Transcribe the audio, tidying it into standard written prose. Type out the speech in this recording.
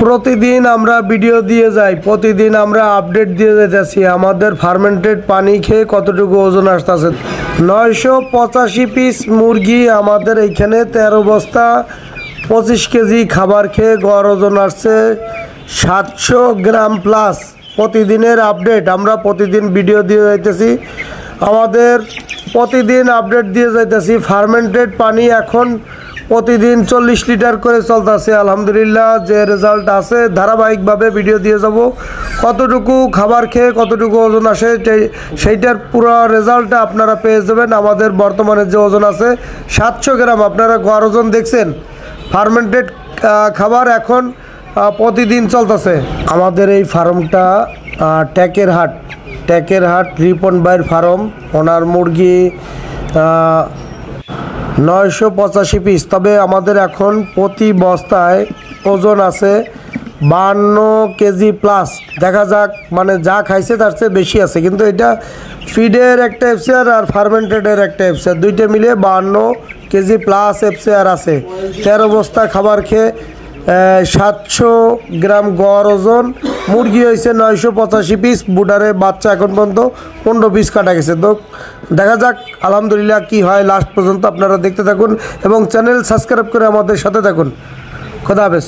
প্রতিদিন আমরা ভিডিও দিয়ে যাই, প্রতিদিন আমরা আপডেট দিয়ে যাইতেছি আমাদের ফার্মেন্টেড পানি খেয়ে কতটুকু ওজন আসতেছে। 985 পিস মুরগি আমাদের এইখানে 13 বস্তা 25 কেজি খাবার খেয়ে গড় ওজন আসছে 700 গ্রাম প্লাস। প্রতিদিনের আপডেট আমরা প্রতিদিন ভিডিও দিয়ে যাইতেছি, আমাদের প্রতিদিন আপডেট দিয়ে যাইতেছি। ফার্মেন্টেড পানি এখন প্রতিদিন 40 লিটার করে চলতেছে। আলহামদুলিল্লাহ যে রেজাল্ট আছে ধারাবাহিকভাবে ভিডিও দিয়ে যাব, কতটুকু খাবার খেয়ে কতটুকু ওজন আসে সেইটার পুরো রেজাল্টটা আপনারা পেয়ে যাবেন। আমাদের বর্তমানে যে ওজন আছে 700 গ্রাম, আপনারা গড় ওজন দেখছেন। ফার্মেন্টেড খাবার এখন প্রতিদিন চলতেছে। আমাদের এই ফার্মটা ট্যাকের হাট রিপন ভাইয়ের ফার্ম। ওনার মুরগি 985 পিস, তবে আমাদের এখন প্রতি বস্তায় ওজন আছে 52 কেজি প্লাস। দেখা যাক, মানে যা খাইছে তার চেয়ে বেশি আছে, কিন্তু এটা ফিডের একটা এফসিআর আর ফার্মেন্টেডের একটা এফসিআর, দুইটা মিলে 52 কেজি প্লাস এফসিআর আছে। 13 বস্তা খাবার খেয়ে 700 গ্রাম গড় ওজন। মুরগি হয়েছে 985 পিস, বুডারে বাচ্চা এখন পর্যন্ত 15 পিস কাটা গেছে। তো দেখা যাক আলহামদুলিল্লাহ কি হয়, লাস্ট পর্যন্ত আপনারা দেখতে থাকুন এবং চ্যানেল সাবস্ক্রাইব করে আমাদের সাথে থাকুন। খোদা হাফেজ।